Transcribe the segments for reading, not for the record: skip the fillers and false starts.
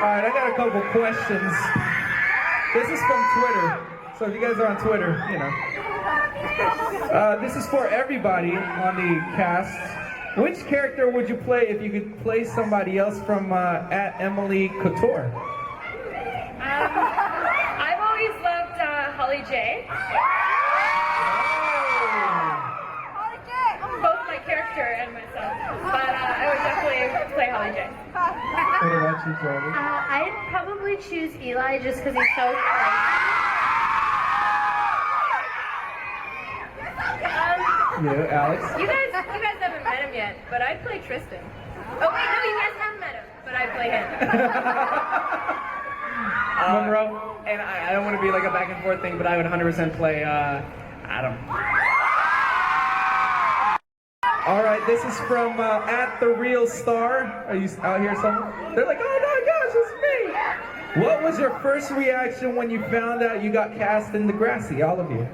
right, I got a couple questions. This is from Twitter, so if you guys are on Twitter, you know. This is for everybody on the cast. Which character would you play if you could play somebody else from at Emily Couture? I've always loved Holly J. Both my character and myself, but I would definitely play Holly J. What about you, Jordan? I'd probably choose Eli just because he's so crazy. You, Alex? You guys haven't met him yet, but I'd play Tristan. Oh wait, no, you guys haven't met him, but I'd play him. Monroe? And I don't want to be like a back and forth thing, but I would 100% play Adam. All right, this is from at the Real Star. Are you out here somewhere? They're like, oh my gosh, it's me. What was your first reaction when you found out you got cast in Degrassi, all of you?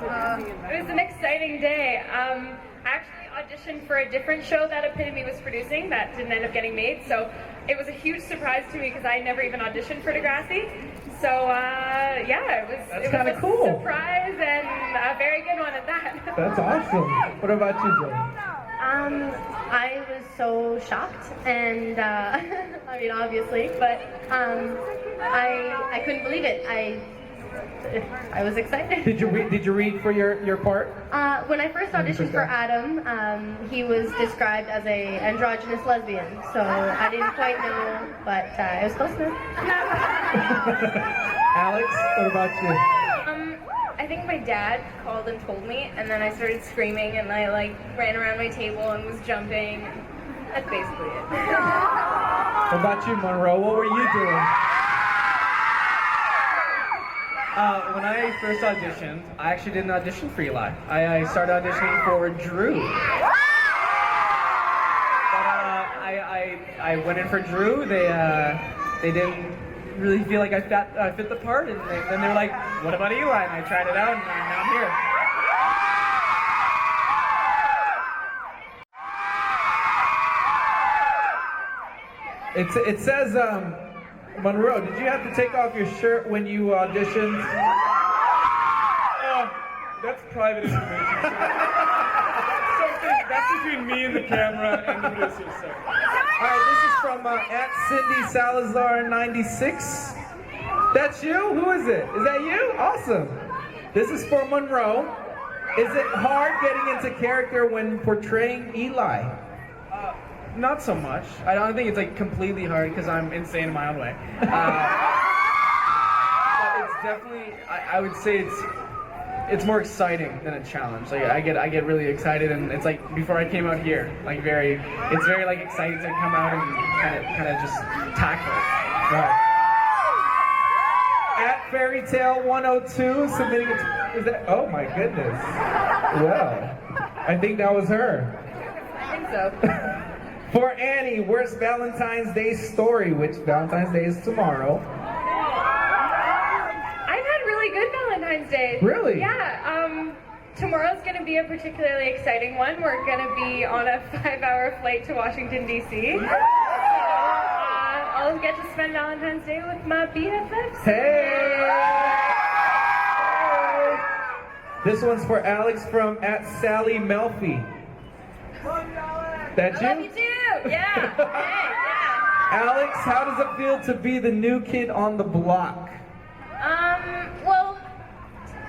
It was an exciting day. I actually auditioned for a different show that Epitome was producing that didn't end up getting made, so it was a huge surprise to me because I never even auditioned for Degrassi. So yeah, it was kind of cool. Surprise and a very good one at that. That's awesome. What about you, Joey? I was so shocked, and I mean, obviously, but I couldn't believe it. I was excited. Did you read for your part? When I first auditioned for Adam, he was described as a androgynous lesbian, so I didn't quite know, but it was close enough. Alex, what about you? I think my dad called and told me, and then I started screaming, and I like ran around my table and was jumping. That's basically it. What about you, Monroe? What were you doing? When I first auditioned, I actually didn't audition for Eli. I started auditioning for Drew. But I went in for Drew. They didn't really feel like I fit the part, and then they were like, "What about Eli?" And I tried it out, and now I'm here. It says, Monroe, did you have to take off your shirt when you auditioned? That's private information. That's between me and the camera and the producer. So. All right, this is from at Cindy Salazar 96. That's you? Who is it? Is that you? Awesome. This is for Monroe. Is it hard getting into character when portraying Eli? Not so much. I don't think it's like completely hard because I'm insane in my own way. But it's definitely, I would say it's more exciting than a challenge. Like I get really excited, and it's like before I came out here, like it's very like exciting to come out and kind of just tackle it. Right. At Fairytale 102 submitting is that? Oh my goodness. Well, I think that was her. I think so. For Annie, worst Valentine's Day story, which Valentine's Day is tomorrow. I've had really good Valentine's Day. Really? Yeah. Tomorrow's going to be a particularly exciting one. We're going to be on a 5-hour flight to Washington, D.C. So I'll get to spend Valentine's Day with my BFFs. Hey! This one's for Alex from at Sally Melfi. That's you? I love you too. Yeah. Hey, yeah. Alex, how does it feel to be the new kid on the block? Well,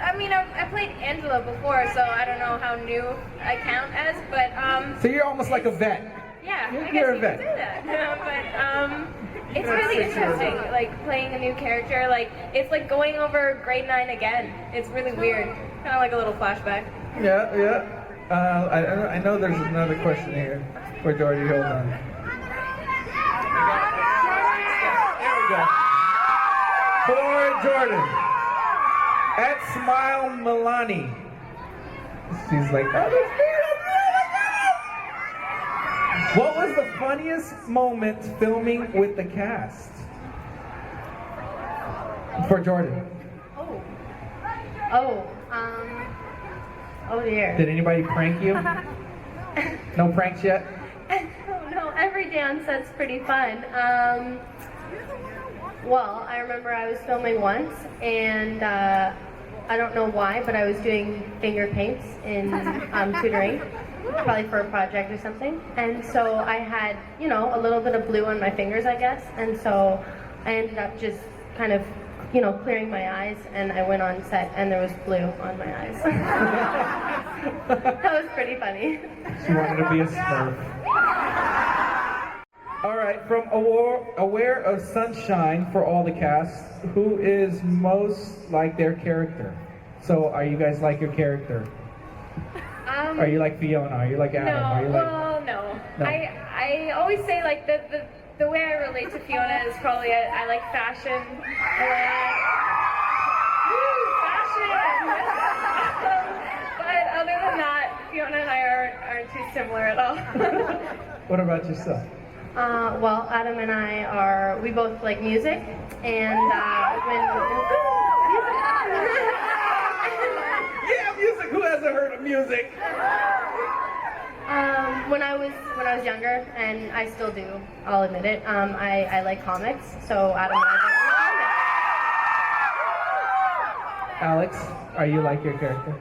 I mean, I played Angela before, so I don't know how new I count as, but So you're almost like a vet. yeah, I guess You're a you vet. could say that. But it's really interesting, like playing a new character. Like it's like going over grade 9 again. It's really weird, kind of like a little flashback. Yeah. I know there's another question here for Jordy. Hold on. There we go. For Jordan. At Smile Milani. She's like, oh, that's me. What was the funniest moment filming with the cast? For Jordan. Oh dear. Did anybody prank you? No pranks yet? No, every day on set's pretty fun. Well, I remember I was filming once, and I don't know why, but I was doing finger paints in tutoring, probably for a project or something. And so I had, you know, a little bit of blue on my fingers, I guess. And so I ended up just kind of, you know, clearing my eyes, and I went on set, and there was blue on my eyes. That was pretty funny. She wanted to be a Smurf. All right, from Aware of Sunshine for all the cast, who is most like their character? So, are you guys like your character? Are you like Fiona? Are you like Adam? No, Are you like... well, no. No. I always say like the way I relate to Fiona is probably I like fashion. I like fashion. But other than that, Fiona and I aren't too similar at all. What about yourself? Well, Adam and we both like music, and Yeah, music. Who hasn't heard of music? when I was younger, and I still do, I'll admit it, I like comics, so Adam and I like Alex, are you like your character?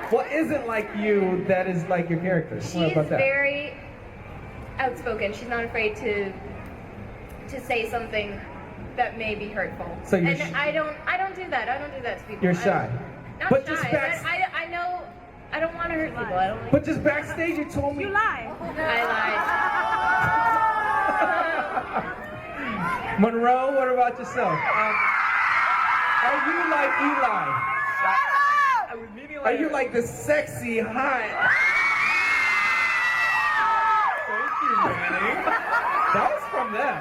What isn't like you that is like your character? What She's about that? very outspoken. She's not afraid to say something that may be hurtful. So you're and I don't do that. I don't do that to people. You're shy. Not But shy. just I know I don't want to hurt people. I don't like But just backstage, you told me. I lied. Monroe, what about yourself? Are you like Eli? Are you like the sexy, hot? Thank you, Manny. That was from them.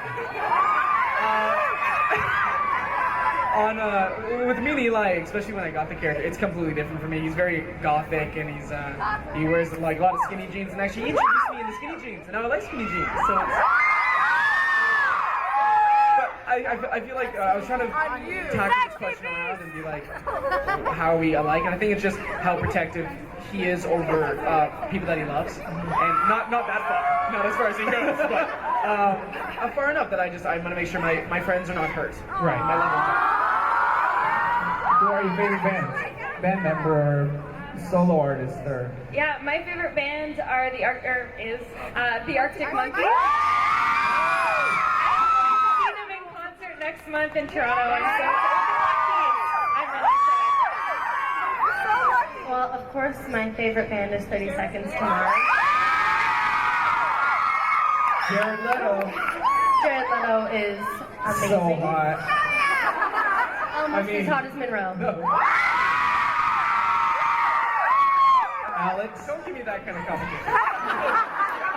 With me and Eli, especially when I got the character, it's completely different for me. He's very gothic, and he wears like a lot of skinny jeans. And actually, he introduced me into skinny jeans, and now I like skinny jeans. So it's. I feel like I was trying to tackle this question around and be like, how are we alike? And I think it's just how protective he is over people that he loves, and not that far, not as far as he goes, but far enough that I want to make sure my friends are not hurt. Right. My loved ones aren't. Who are your favorite band member or solo artist or? Yeah, my favorite bands are the Arctic Monkeys. Next month in Toronto. I'm so really excited. Well, of course, my favorite band is 30 Seconds to Mars. Jared Leto. Jared Leto is amazing. So hot. Almost as hot as Monroe. No. Alex. Don't give me that kind of competition.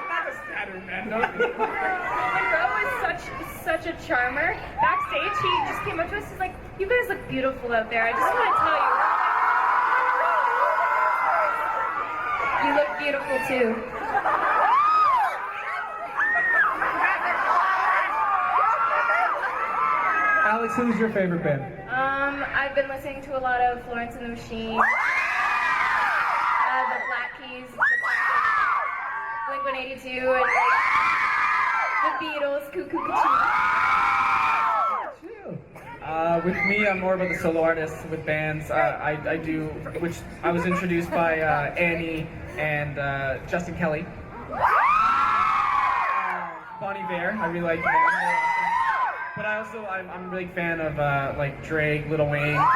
Not a Saturn, man. Monroe is such a charmer. Backstage, he just came up to us. He's like, "You guys look beautiful out there. I just want to tell you, you look beautiful too." Alex, who's your favorite band? I've been listening to a lot of Florence and the Machine, the Black Keys, Blink-182, and the Beatles, Cuckoo With me, I'm more about the solo artists with bands. I do, which I was introduced by Annie and Justin Kelly. Bonnie Bear, I really like them. But I'm a big fan of like Drake, Lil Wayne. I'm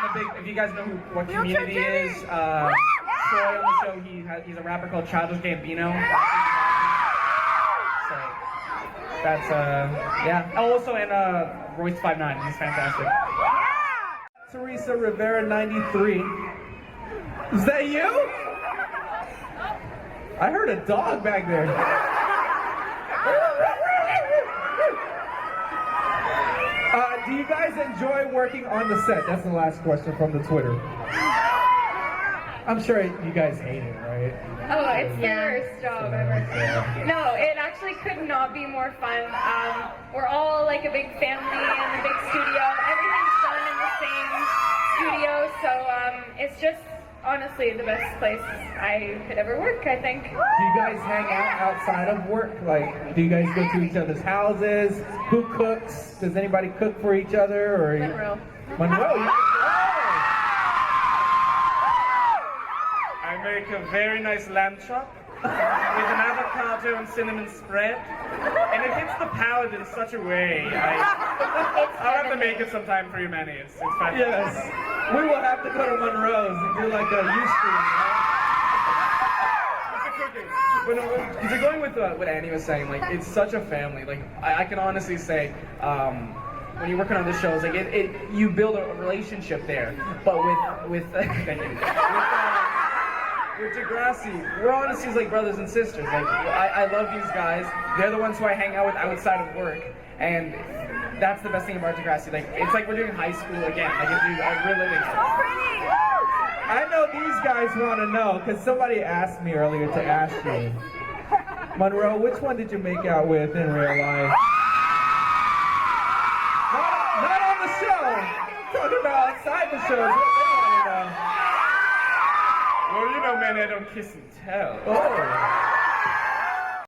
a big. If you guys know what Community is, Troy on the show, he's a rapper called Childish Gambino. So that's yeah. Oh, also and Royce 5'9", he's fantastic. Teresa Rivera 93. Is that you? I heard a dog back there. Do you guys enjoy working on the set? That's the last question from the Twitter. I'm sure you guys hate it, right? Oh, it's the worst job ever. Yeah. No, it actually could not be more fun. We're all like a big family in a big studio. Everything's done in the same studio, so it's just honestly the best place I could ever work, I think. Do you guys hang out outside of work? Like, do you guys go to each other's houses? Who cooks? Does anybody cook for each other? Or Monroe. Monroe. I make a very nice lamb chop with an avocado and cinnamon spread, and it hits the palate in such a way. I'll have to make it sometime for you, Manny. It's fantastic. Yes. We will have to go to Monroe's and do like a But no, because going with what Annie was saying, like it's such a family. Like I can honestly say, when you're working on the shows, like you build a relationship there. But with thank you. With Degrassi, we're honestly like brothers and sisters. Like I love these guys. They're the ones who I hang out with outside of work, and that's the best thing about Degrassi. Like it's like we're doing high school again. Like we're living it. I know these guys want to know, because somebody asked me earlier to ask you. Monroe, which one did you make out with in real life? Not on the show. Talking about outside the show. Is what they want to know. Well, you know, Manny, I don't kiss and tell. Oh.